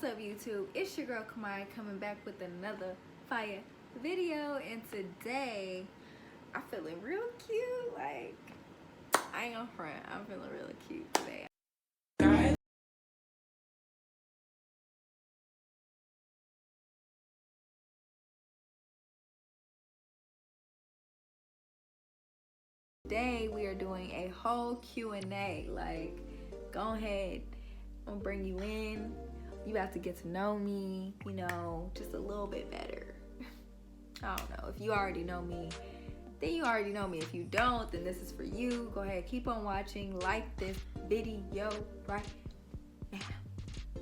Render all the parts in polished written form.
up, YouTube? It's your girl Kamai coming back with another fire video, and today I'm feeling real cute. Like, I ain't gonna front, I'm feeling really cute today. Today we are doing a whole Q&A. Like, go ahead, I'm gonna bring you in. You have to get to know me, you know, just a little bit better. I don't know, if you already know me, then you already know me. If you don't, then this is for you. Go ahead, keep on watching. Like this video right now.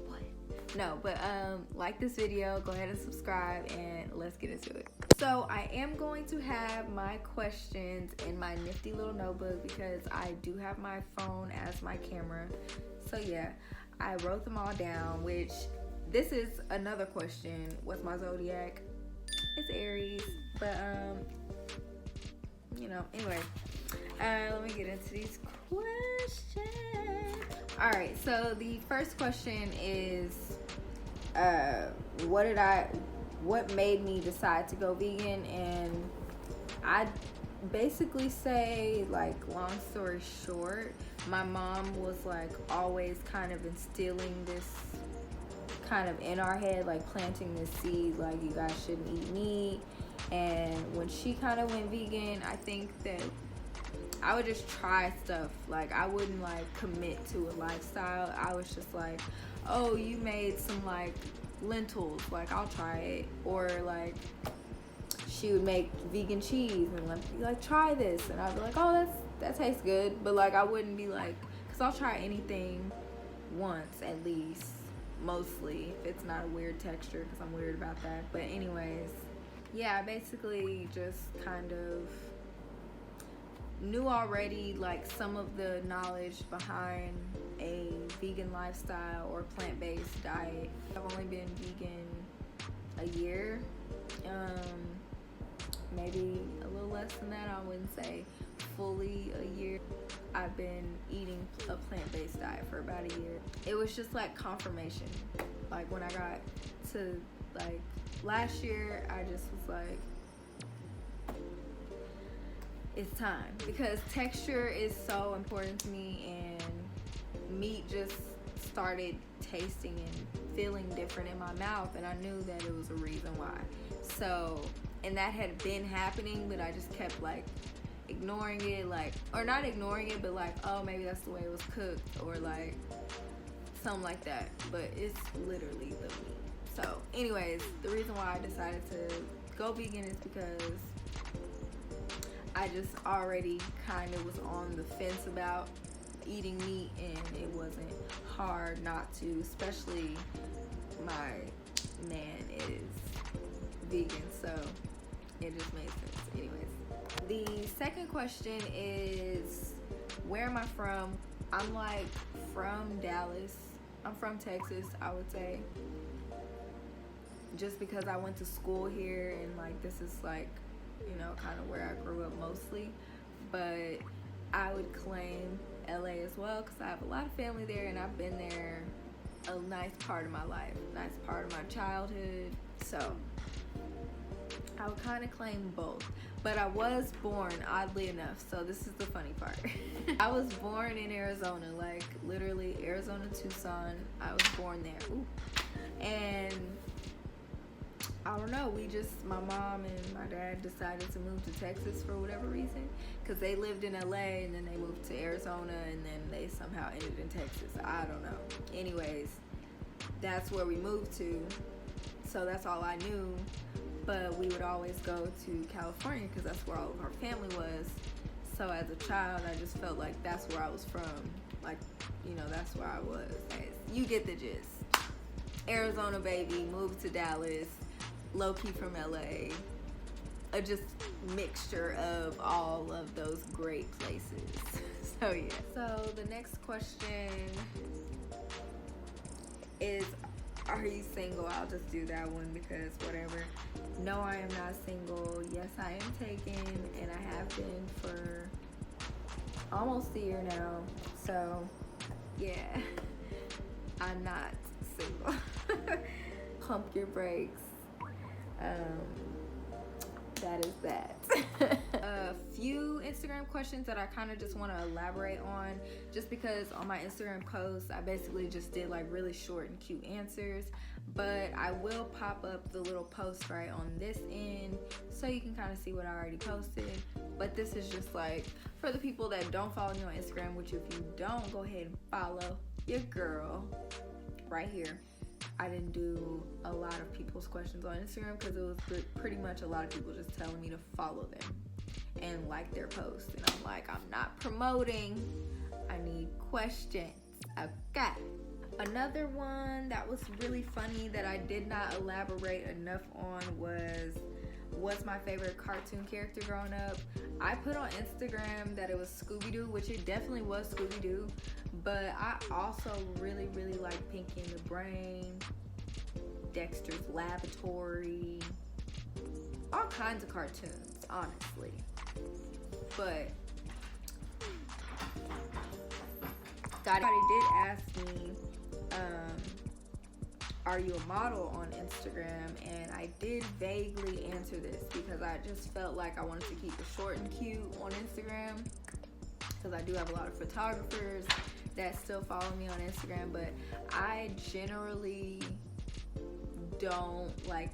What? No, but like this video, go ahead and subscribe, and let's get into it. So I am going to have my questions in my nifty little notebook because I do have my phone as my camera. So yeah, I wrote them all down, which this is another question. What's my zodiac? It's Aries, but you know, anyway, let me get into these questions. All right, so the first question is, what made me decide to go vegan? And I basically say, like, long story short, my mom was like always kind of instilling this kind of in our head, like planting this seed, like you guys shouldn't eat meat. And when she kind of went vegan, I think that I would just try stuff. Like, I wouldn't like commit to a lifestyle. I was just like, oh, you made some like lentils, like I'll try it. Or like she would make vegan cheese and like try this, and I'd be like, oh, that tastes good. But like I wouldn't be like, because I'll try anything once at least, mostly if it's not a weird texture, because I'm weird about that. But anyways, yeah, I basically just kind of knew already like some of the knowledge behind a vegan lifestyle or plant-based diet. I've only been vegan a year, maybe a little less than that. I wouldn't say fully a year. I've been eating a plant-based diet for about a year. It was just like confirmation. Like when I got to like last year, I just was like, it's time, because texture is so important to me, and meat just started tasting and feeling different in my mouth, and I knew that it was a reason why. So, and that had been happening, but I just kept like ignoring it, like, or not ignoring it, but like, oh, maybe that's the way it was cooked, or like something like that. But it's literally the meat. So anyways, the reason why I decided to go vegan is because I just already kind of was on the fence about eating meat, and it wasn't hard not to, especially my man is vegan, so it just made sense. Anyways, the second question is, where am I from? I'm like from Dallas. I'm from Texas, I would say, just because I went to school here, and like this is like, you know, kind of where I grew up mostly. But I would claim LA as well, because I have a lot of family there, and I've been there a nice part of my life, nice part of my childhood. So I would kind of claim both. But I was born, oddly enough, so this is the funny part. I was born in Arizona, like literally Arizona, Tucson. I was born there. Ooh. And I don't know, my mom and my dad decided to move to Texas for whatever reason, because they lived in LA and then they moved to Arizona and then they somehow ended in Texas. I don't know. Anyways, that's where we moved to, so that's all I knew. But we would always go to California because that's where all of our family was. So as a child, I just felt like that's where I was from. Like, you know, that's where I was. You get the gist. Arizona baby, moved to Dallas, low-key from LA, a just mixture of all of those great places. So yeah. So the next question is, are you single? I'll just do that one because whatever. No, I am not single. Yes, I am taken, and I have been for almost a year now. So yeah, I'm not single. pump your brakes. That is that. A few Instagram questions that I kind of just want to elaborate on, just because on my Instagram posts I basically just did like really short and cute answers, but I will pop up the little post right on this end so you can kind of see what I already posted. But this is just like for the people that don't follow me on Instagram, which if you don't, go ahead and follow your girl right here. I didn't do a lot of people's questions on Instagram because it was pretty much a lot of people just telling me to follow them and like their posts. And I'm like, I'm not promoting. I need questions. Okay. Another one that was really funny that I did not elaborate enough on was, what's my favorite cartoon character growing up? I put on Instagram that it was Scooby-Doo, which it definitely was Scooby-Doo, but I also really, really like Pinky and the Brain, Dexter's Laboratory, all kinds of cartoons, honestly. But somebody did ask me, are you a model on Instagram? And I did vaguely answer this because I just felt like I wanted to keep it short and cute on Instagram, because I do have a lot of photographers that still follow me on Instagram, but I generally don't like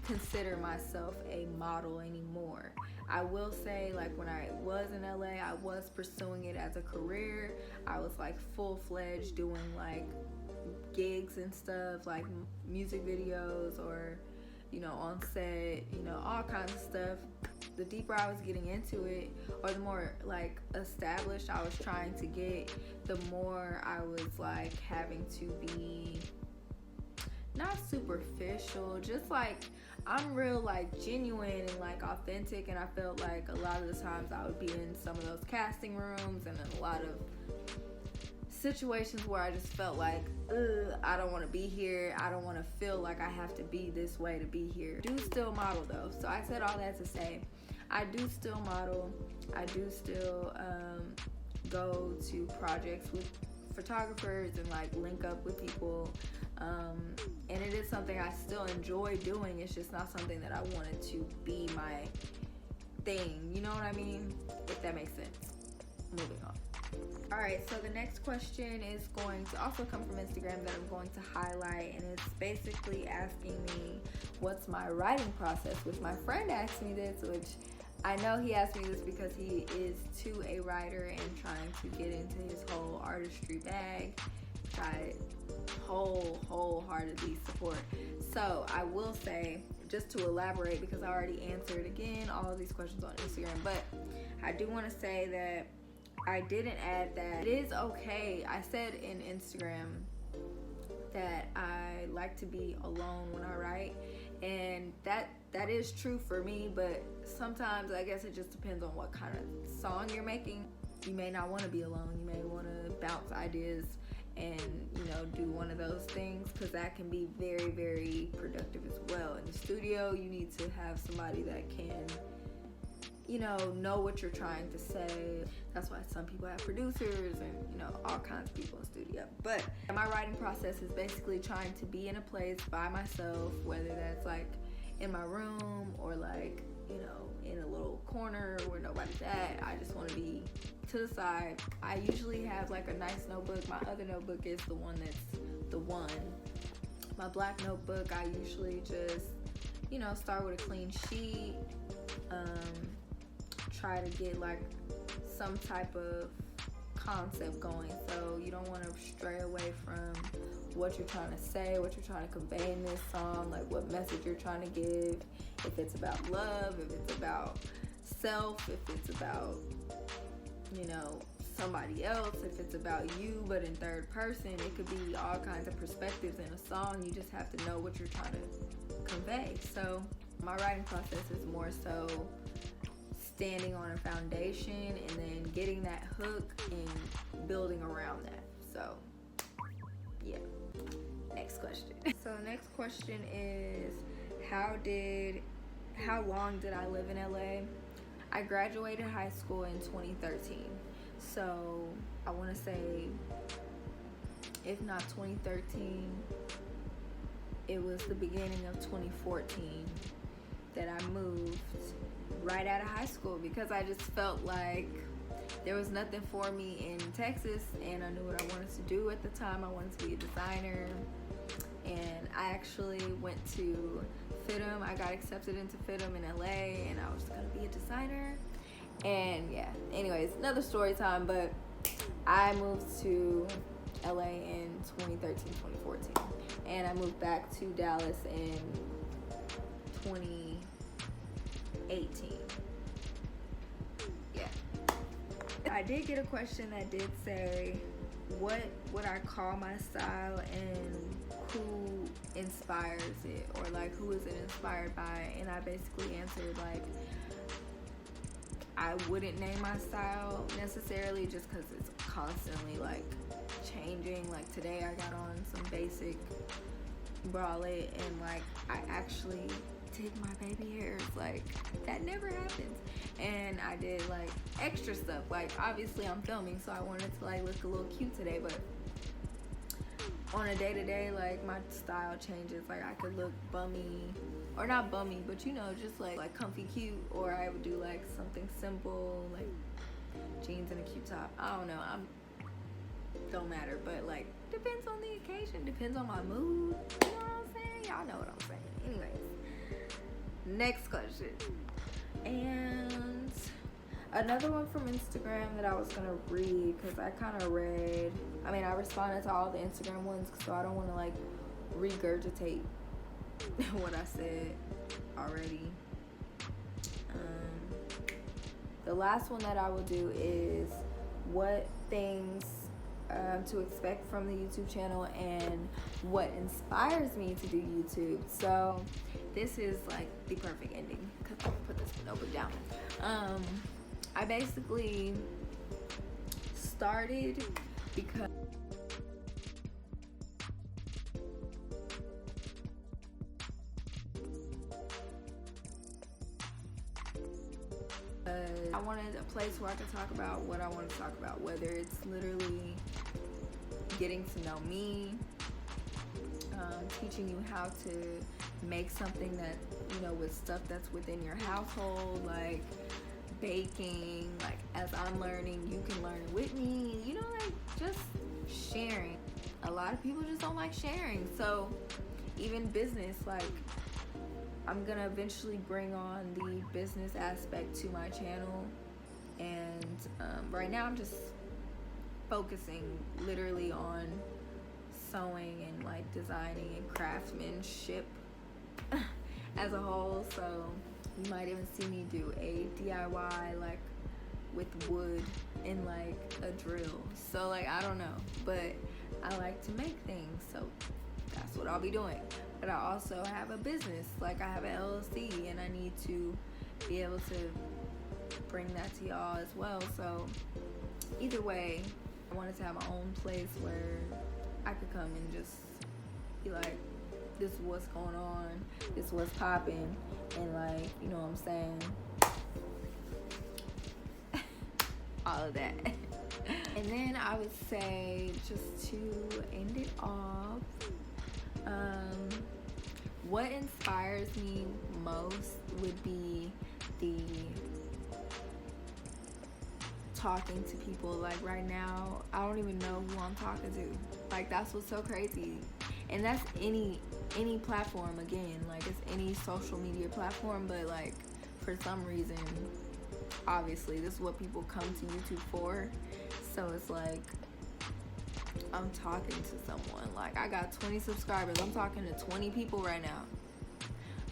consider myself a model anymore. I will say, like, when I was in LA, I was pursuing it as a career. I was like full-fledged doing like gigs and stuff, like music videos, or on set, all kinds of stuff. The deeper I was getting into it, or the more like established I was trying to get, the more I was like having to be not superficial, just like I'm real, like genuine and like authentic. And I felt like a lot of the times I would be in some of those casting rooms and in a lot of situations where I just felt like, I don't want to be here. I don't want to feel like I have to be this way to be here. I do still model though. So I said all that to say, I do still model. I do still go to projects with photographers and like link up with people. And it is something I still enjoy doing. It's just not something that I wanted to be my thing. You know what I mean? If that makes sense. Moving on. Alright, so the next question is going to also come from Instagram that I'm going to highlight, and it's basically asking me what's my writing process, which my friend asked me this, which I know he asked me this because he is too a writer and trying to get into his whole artistry bag, which I wholeheartedly support. So I will say, just to elaborate, because I already answered again all of these questions on Instagram, but I do want to say that I didn't add that it is okay. I said in Instagram that I like to be alone when I write, and that is true for me, but sometimes I guess it just depends on what kind of song you're making. You may not want to be alone. You may want to bounce ideas and do one of those things, because that can be very, very productive as well. In the studio, you need to have somebody that can know what you're trying to say. That's why some people have producers and all kinds of people in studio. But my writing process is basically trying to be in a place by myself, whether that's like in my room or like in a little corner where nobody's at. I just want to be to the side. I usually have like a nice notebook. My other notebook is the one that's the one. My black notebook, I usually just start with a clean sheet. Try to get like some type of concept going, so you don't want to stray away from what you're trying to say, what you're trying to convey in this song, like what message you're trying to give. If it's about love, if it's about self, if it's about somebody else, if it's about you but in third person. It could be all kinds of perspectives in a song. You just have to know what you're trying to convey. So my writing process is more so standing on a foundation and then getting that hook and building around that. So yeah. Next question. So the next question is, how long did I live in LA? I graduated high school in 2013. So I want to say, if not 2013, it was the beginning of 2014 that I moved right out of high school, because I just felt like there was nothing for me in Texas, and I knew what I wanted to do at the time. I wanted to be a designer, and I actually went to FITM. I got accepted into FITM in LA, and I was gonna be a designer. And yeah, anyways, another story time, but I moved to LA in 2013, 2014, and I moved back to Dallas in 2018. Yeah. I did get a question that did say, what would I call my style and who inspires it, or like who is it inspired by? And I basically answered like, I wouldn't name my style necessarily, just because it's constantly like changing. Like today I got on some basic bralette, and like I actually did my baby hairs. Like that never happens. And I did like extra stuff. Like obviously I'm filming, so I wanted to like look a little cute today, but on a day-to-day, like my style changes. Like I could look bummy, or not bummy, but you know, just like comfy cute, or I would do like something simple, like jeans and a cute top. I don't know, don't matter, but like depends on the occasion, depends on my mood. You know what I'm saying? Y'all know what I'm saying. Anyways, next question. And another one from Instagram that I was gonna read, because I kind of I responded to all the Instagram ones, so I don't want to like regurgitate what I said already. The last one that I will do is what things to expect from the YouTube channel and what inspires me to do YouTube. So this is like the perfect ending, because I put this notebook down. I basically started because I wanted a place where I could talk about what I want to talk about, whether it's literally getting to know me, teaching you how to make something that, you know, with stuff that's within your household, like baking. Like as I'm learning, you can learn it with me, you know, like just sharing. A lot of people just don't like sharing. So even business, like I'm gonna eventually bring on the business aspect to my channel, and right now I'm just focusing literally on sewing and like designing and craftsmanship as a whole. So you might even see me do a DIY like with wood and like a drill. So like I don't know, but I like to make things, so that's what I'll be doing. But I also have a business, like I have an LLC, and I need to be able to bring that to y'all as well. So either way, I wanted to have my own place where I could come and just be like, this is what's going on, this is what's popping, and like, you know what I'm saying, all of that. And then I would say, just to end it off, what inspires me most would be the talking to people. Like right now, I don't even know who I'm talking to. Like that's what's so crazy. And that's any platform, again, like it's any social media platform, but like for some reason, obviously this is what people come to YouTube for. So it's like I'm talking to someone. Like I got 20 subscribers, I'm talking to 20 people right now.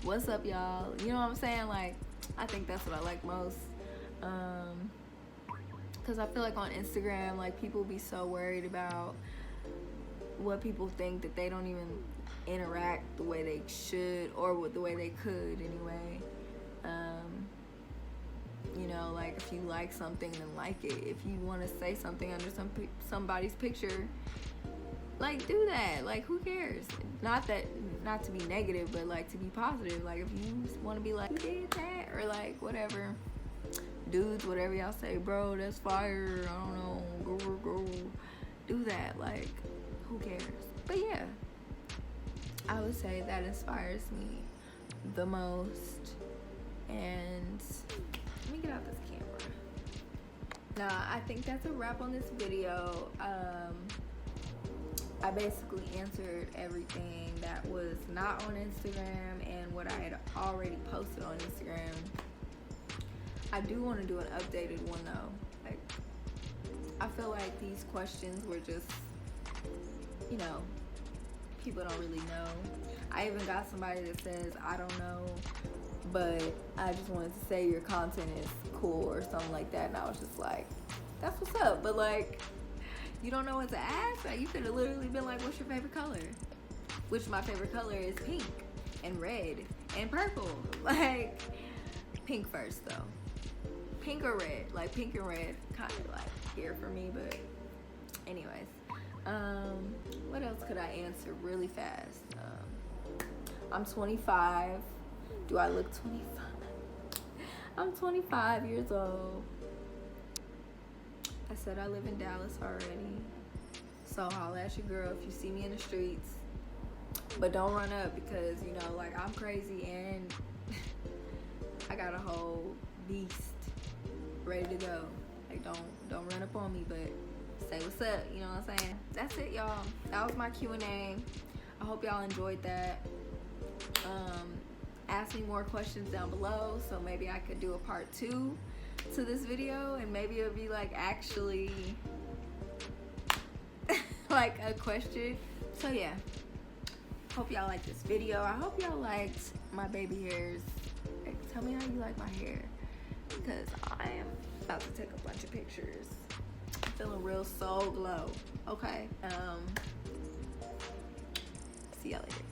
What's up, y'all? You know what I'm saying? Like I think that's what I like most, because I feel like on Instagram, like people be so worried about what people think that they don't even interact the way they should, or with the way they could anyway. You know, like if you like something, then like it. If you want to say something under somebody's picture, like do that. Like who cares? Not to be negative, but like to be positive. Like if you want to be like, you did that, or like whatever, dudes, whatever y'all say, bro, that's fire, I don't know, go do that. Like who cares? But yeah, I would say that inspires me the most. And let me get out this camera. Nah, I think that's a wrap on this video. I basically answered everything that was not on Instagram and what I had already posted on Instagram. I do want to do an updated one though. Like, I feel like these questions were just, you know, people don't really know. I even got somebody that says, I don't know, but I just wanted to say your content is cool or something like that. And I was just like, that's what's up. But like, you don't know what to ask? Like, you could have literally been like, what's your favorite color? Which my favorite color is pink and red and purple. Like, pink first though. Pink or red? Like, pink and red kind of like here for me. But anyways, what else could I answer really fast? I'm 25. Do I look 25? I'm 25 years old. I said I live in Dallas already. So holla at your girl if you see me in the streets. But don't run up because, you know, like, I'm crazy and I got a whole beast ready to go. Like, don't run up on me, but say what's up, you know what I'm saying? That's it, y'all. That was my Q&A. I hope y'all enjoyed that. Ask me more questions down below, so maybe I could do a part 2 to this video, and maybe it'll be like actually like a question. So yeah, hope y'all like this video. I hope y'all liked my baby hairs. Like, tell me how you like my hair, because I am about to take a bunch of pictures. I'm feeling real soul glow. Okay, see y'all later.